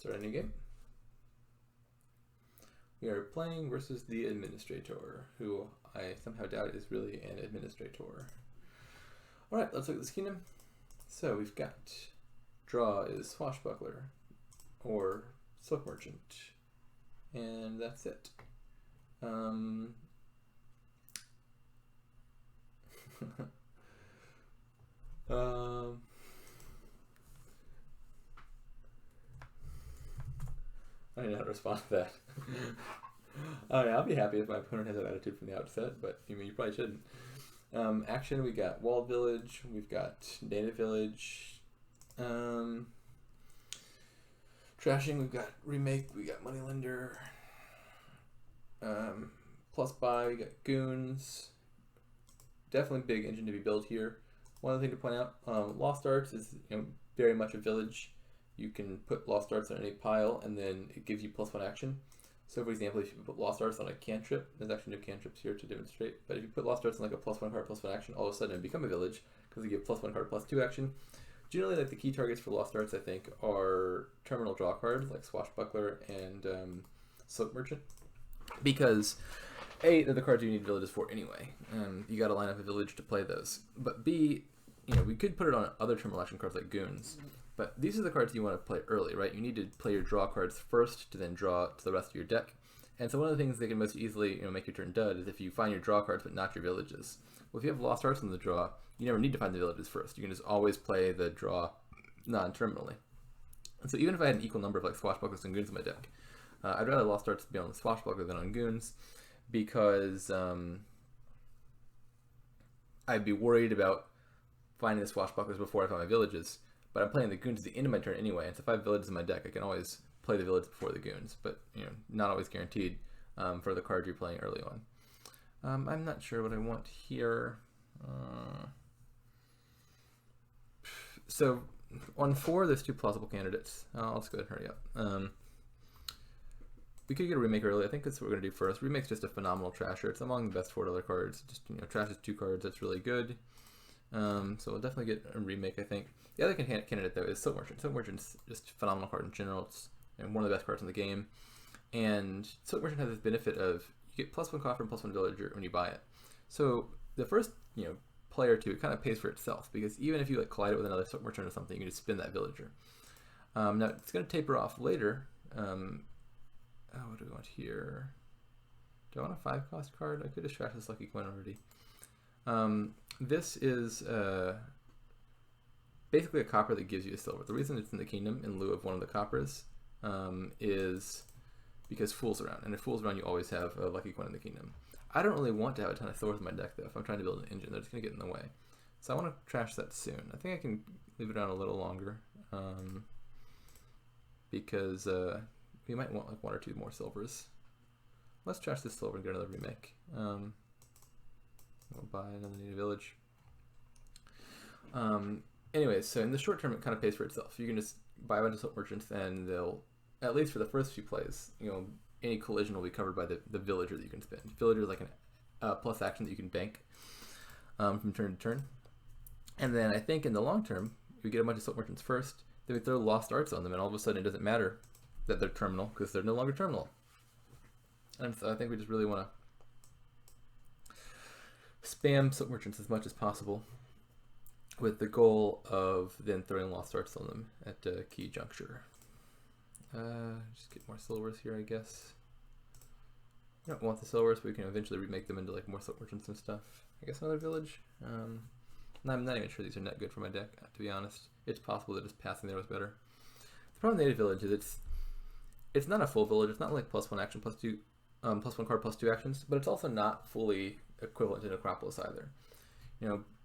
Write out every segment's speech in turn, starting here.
Start a new game. We are playing versus the administrator, who I somehow doubt is really an administrator. Alright, let's look at this kingdom. So we've got draw is swashbuckler or silk merchant, and that's it. I don't know how to respond to that. I'll be happy if my opponent has that attitude from the outset, but you probably shouldn't. Action, we got walled village, we've got native village. Trashing, we've got remake, we got moneylender. Plus buy, we got goons. Definitely big engine to be built here. One other thing to point out, Lost Arts is very much a village. You can put Lost Arts on any pile, and then it gives you +1 action. So, for example, if you put Lost Arts on a cantrip, there's actually no cantrips here to demonstrate, but if you put Lost Arts on like a +1 card, +1 action, all of a sudden it become a village, because you give +1 card, +2 action. Generally, like the key targets for Lost Arts, I think, are terminal draw cards, like Swashbuckler and Silk Merchant, because A, they're the cards you need villages for anyway. You got to line up a village to play those. But B, we could put it on other terminal action cards like Goons. But these are the cards you want to play early, right? You need to play your draw cards first to then draw to the rest of your deck. And so one of the things that can most easily make your turn dud is if you find your draw cards but not your villages. Well, if you have Lost Arts in the draw, you never need to find the villages first. You can just always play the draw non-terminally. And so even if I had an equal number of like Swashbucklers and Goons in my deck, I'd rather Lost Arts be on the Swashbuckler than on Goons, because I'd be worried about finding the Swashbucklers before I find my villages. But I'm playing the Goons at the end of my turn anyway, and so if I have villages in my deck, I can always play the village before the Goons, but not always guaranteed for the cards you're playing early on. I'm not sure what I want here. So on 4, there's 2 plausible candidates. Let's go ahead and hurry up. We could get a remake early. I think that's what we're going to do first. Remake's just a phenomenal trasher. It's among the best $4 cards. Just trashes 2 cards. That's really good. So we'll definitely get a remake, I think. The other candidate, though, is Silk Merchant. Silk Merchant's just a phenomenal card in general. It's one of the best cards in the game. And Silk Merchant has this benefit of you get +1 coffer and +1 villager when you buy it. So the first play or two, it kind of pays for itself, because even if you collide it with another Silk Merchant or something, you can just spin that villager. Now it's going to taper off later. What do we want here? Do I want a 5-cost card? I could have trashed this Lucky Coin already. This is basically a copper that gives you a silver. The reason it's in the kingdom in lieu of one of the coppers is because Fool's around. And if Fool's around, you always have a Lucky Coin in the kingdom. I don't really want to have a ton of silver in my deck, though. If I'm trying to build an engine, they're just going to get in the way. So I want to trash that soon. I think I can leave it around a little longer, because we might want like 1 or 2 more silvers. Let's trash this silver and get another remake. We'll buy another native village. Anyways, so in the short term, it kind of pays for itself. You can just buy a bunch of Silk Merchants, and they'll, at least for the first few plays, any collision will be covered by the villager that you can spin. Villager is like a plus action that you can bank from turn to turn. And then I think in the long term, we get a bunch of Silk Merchants first, then we throw Lost Arts on them, and all of a sudden it doesn't matter that they're terminal, because they're no longer terminal. And so I think we just really want to spam Silk Merchants as much as possible, with the goal of then throwing Lost Arts on them at a key juncture. Just get more silvers here, I guess. I don't want the silvers, but we can eventually remake them into like more Silk Merchants and stuff. I guess another village. I'm not even sure these are net good for my deck, to be honest. It's possible that just passing there was better. The problem with native village is it's not a full village. It's not like +1 action, +2, +1 card, +2 actions, but it's also not fully equivalent to Necropolis either.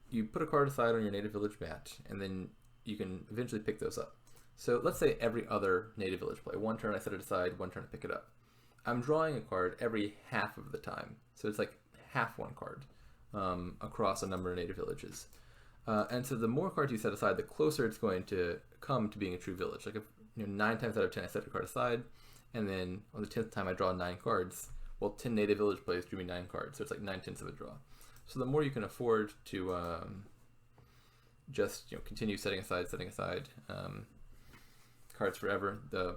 You put a card aside on your native village mat, and then you can eventually pick those up. So let's say every other native village play. 1 turn I set it aside, 1 turn I pick it up. I'm drawing a card every half of the time. So it's like half 1 card across a number of native villages. And so the more cards you set aside, the closer it's going to come to being a true village. Like if 9 times out of 10 I set a card aside, and then on the 10th time I draw 9 cards, well, 10 native village plays drew me 9 cards. So it's like 9/10 of a draw. So the more you can afford to just continue setting aside, cards forever, the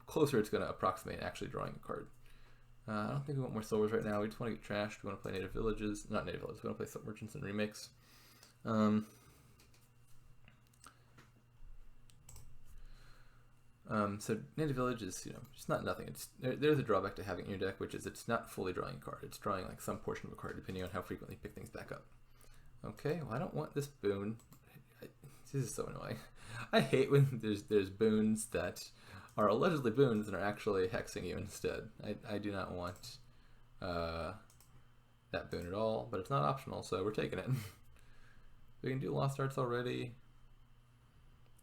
closer it's going to approximate actually drawing a card. I don't think we want more silvers right now. We just want to get trashed. We want to play native villages. Not native villages. We want to play silk merchants and remakes. So native village is, you know, just not nothing. It's there's a drawback to having it in your deck, which is it's not fully drawing a card. It's drawing like some portion of a card, depending on how frequently you pick things back up. Okay, well I don't want this boon. This is so annoying. I hate when there's boons that are allegedly boons and are actually hexing you instead. I do not want that boon at all, but it's not optional, so we're taking it. We can do Lost Arts already.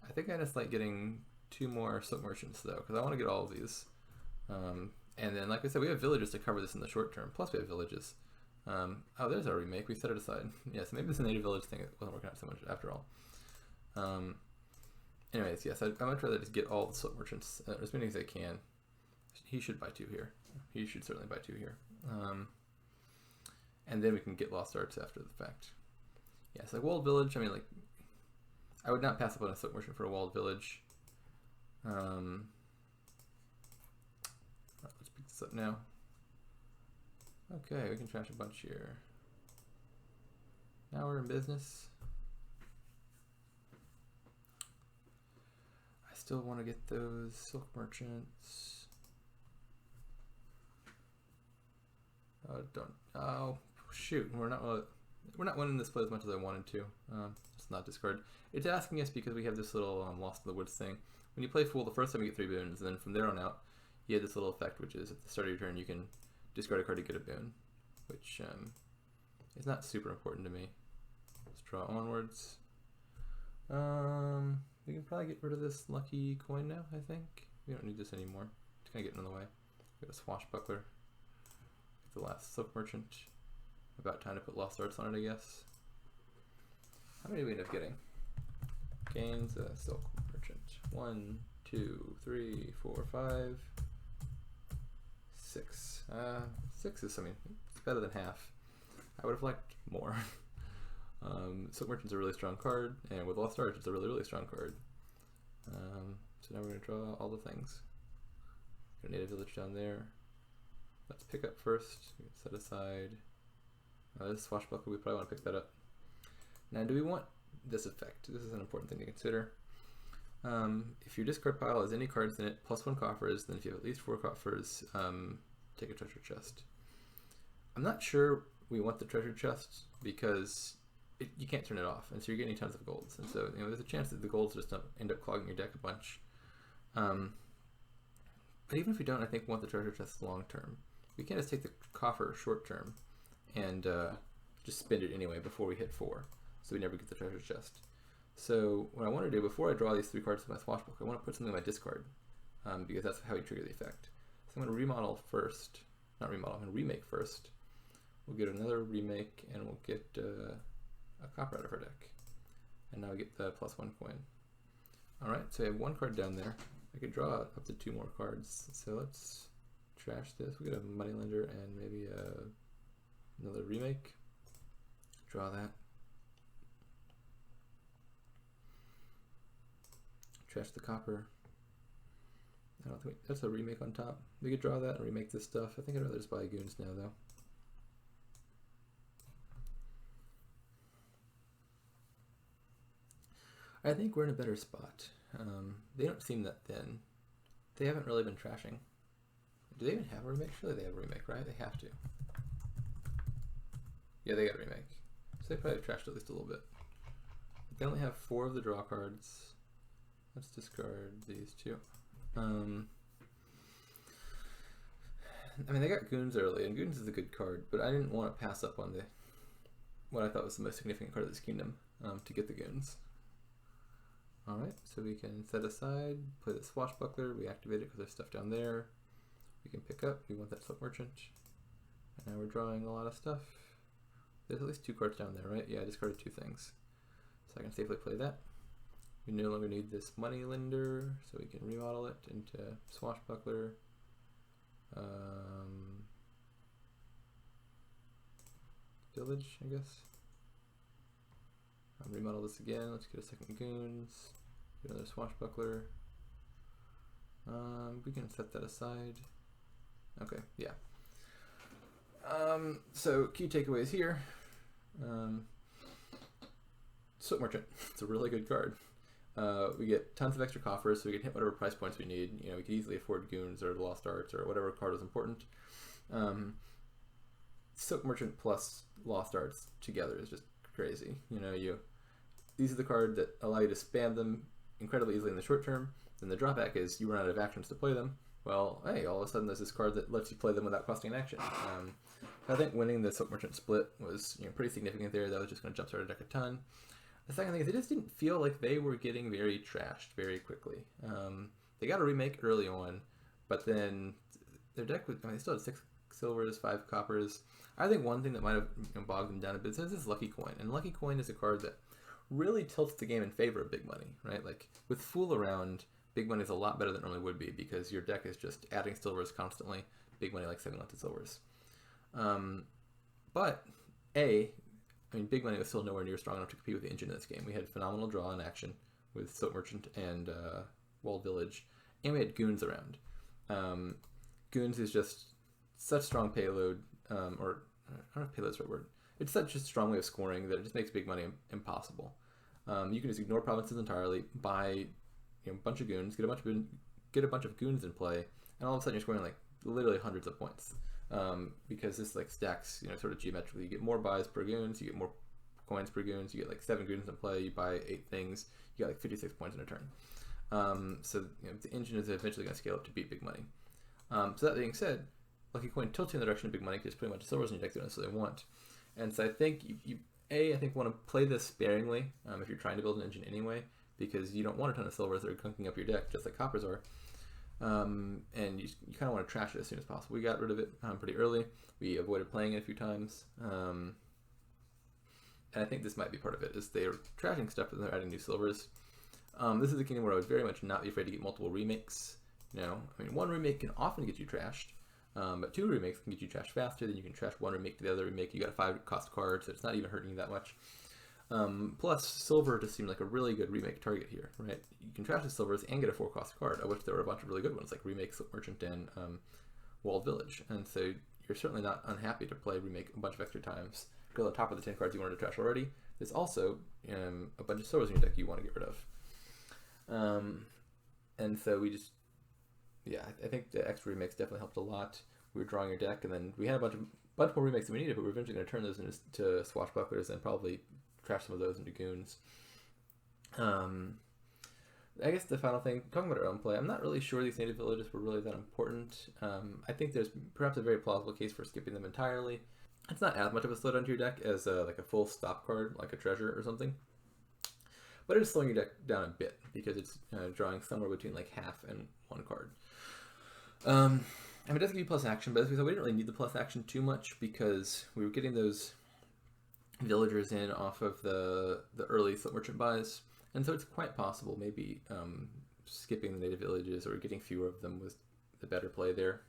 I think I just like getting 2 more silk merchants though, because I want to get all of these. And then, like I said, we have villages to cover this in the short term. Plus, we have villages. Oh, there's our remake. We set it aside. Yeah, so maybe this native village thing wasn't working out so much after all. Anyways, yes, I'd much rather just get all the silk merchants, as many as I can. He should buy 2 here. He should certainly buy 2 here. And then we can get Lost Arts after the fact. Yeah, so like walled village, I mean, like, I would not pass up on a silk merchant for a walled village. Let's pick this up now. Okay, we can trash a bunch here. Now we're in business. I still want to get those silk merchants. Oh shoot, we're not winning this play as much as I wanted to. Let's not discard. It's asking us because we have this little Lost in the Woods thing. When you play Fool, the first time you get 3 boons, and then from there on out, you have this little effect, which is at the start of your turn, you can discard a card to get a boon, which is not super important to me. Let's draw onwards. We can probably get rid of this lucky coin now, I think. We don't need this anymore. It's kind of getting in the way. We got a swashbuckler. The last silk merchant. About time to put Lost Arts on it, I guess. How many do we end up getting? Gains a silk merchant. 1, 2, 3, 4, 5, 6. 6 is, I mean, it's better than half. I would have liked more. Silk merchant's a really strong card, and with Lost Arts, it's a really, really strong card. So now we're going to draw all the things. Got a native village down there. Let's pick up first. We can set aside. This swashbuckler, we probably want to pick that up. Now, do we want this effect? This is an important thing to consider. If your discard pile has any cards in it, +1 coffers, then if you have at least 4 coffers, take a treasure chest. I'm not sure we want the treasure chest because you can't turn it off, and so you're getting tons of golds, and so there's a chance that the golds just don't end up clogging your deck a bunch. But even if we don't, I think we want the treasure chest long term. We can't just take the coffer short term and just spend it anyway before we hit 4, so we never get the treasure chest. So what I want to do before I draw these 3 cards with my swashbuckler, I want to put something in my discard because that's how you trigger the effect. So I'm going to remodel first, not remodel, I'm going to remake first. We'll get another remake and we'll get a copper out of our deck. And now we get the +1 coin. Alright, so I have 1 card down there. I could draw up to 2 more cards. So let's trash this. We get a moneylender and maybe another remake. Draw that. Trash the copper. I don't think that's a remake on top. We could draw that and remake this stuff. I think I'd rather just buy goons now though. I think we're in a better spot. They don't seem that thin. They haven't really been trashing. Do they even have a remake? Surely they have a remake, right? They have to. Yeah, they got a remake. So they probably trashed at least a little bit. But they only have 4 of the draw cards. Let's discard these 2. I mean, they got Goons early, and Goons is a good card, but I didn't want to pass up on what I thought was the most significant card of this kingdom to get the Goons. Alright, so we can set aside, play the swashbuckler, we activate it because there's stuff down there. We can pick up, we want that silk merchant. And now we're drawing a lot of stuff. There's at least 2 cards down there, right? Yeah, I discarded 2 things. So I can safely play that. We no longer need this money lender, so we can remodel it into swashbuckler. Village, I guess. Remodel this again. Let's get a second goons. Get another swashbuckler. We can set that aside. Okay, yeah. So key takeaways here. Soap Merchant, it's a really good card. We get tons of extra coffers, so we can hit whatever price points we need. You know, we could easily afford Goons or the Lost Arts or whatever card is important. Soap Merchant plus Lost Arts together is just crazy. You know, these are the cards that allow you to spam them incredibly easily in the short term. Then the drawback is you run out of actions to play them. Well, hey, all of a sudden there's this card that lets you play them without costing an action. I think winning the Soap Merchant split was pretty significant there. That was just going to jumpstart a deck a ton. The second thing is it just didn't feel like they were getting very trashed very quickly. They got a remake early on, but then their deck was, they still had 6 silvers, 5 coppers. I think one thing that might have bogged them down a bit is this Lucky Coin. And Lucky Coin is a card that really tilts the game in favor of big money, right? Like with Fool around, big money is a lot better than it normally would be because your deck is just adding silvers constantly. Big money like 7 left silvers. But big money was still nowhere near strong enough to compete with the engine in this game. We had phenomenal draw in action with Soap Merchant and Walled Village, and we had Goons around. Goons is just such strong payload, or I don't know if payload's the right word. It's such a strong way of scoring that it just makes big money impossible. You can just ignore provinces entirely, buy a bunch of Goons, get a bunch of Goons in play, and all of a sudden you're scoring like literally hundreds of points. Because this like stacks, sort of geometrically. You get more buys per Goons, you get more coins per Goons, you get like 7 Goons in play, you buy 8 things, you got like 56 points in a turn. So the engine is eventually going to scale up to beat big money. So that being said, Lucky Coin tilts you in the direction of big money because putting a bunch of silvers in your deck don't necessarily want. And so I think you want to play this sparingly if you're trying to build an engine anyway, because you don't want a ton of silvers that are gunking up your deck just like coppers are. And you kind of want to trash it as soon as possible. We got rid of it pretty early. We avoided playing it a few times. And I think this might be part of it, is they're trashing stuff and they're adding new silvers. This is a kingdom where I would very much not be afraid to get multiple remakes. One remake can often get you trashed, but 2 remakes can get you trashed faster. Then you can trash one remake to the other remake. You got a 5 cost card, so it's not even hurting you that much. Plus, silver just seemed like a really good remake target here, right? You can trash the silvers and get a 4 cost card, of which there were a bunch of really good ones, like Remake, Soap Merchant, and Walled Village. And so you're certainly not unhappy to play Remake a bunch of extra times. Go on top of the 10 cards you wanted to trash already. There's also a bunch of silvers in your deck you want to get rid of. And so we just, I think the extra remakes definitely helped a lot. We were drawing your deck, and then we had a bunch more remakes than we needed, but we're eventually going to turn those into swashbucklers and probably trash some of those into Goons. I guess the final thing, talking about our own play, I'm not really sure these native villages were really that important. I think there's perhaps a very plausible case for skipping them entirely. It's not as much of a slowdown to your deck as like a full stop card, like a treasure or something. But it is slowing your deck down a bit because it's drawing somewhere between like half and 1 card. It does give you plus action, but as we said, we didn't really need the plus action too much because we were getting those villagers in off of the early Soap Merchant buys, and so it's quite possible maybe skipping the native villages or getting fewer of them was the better play there.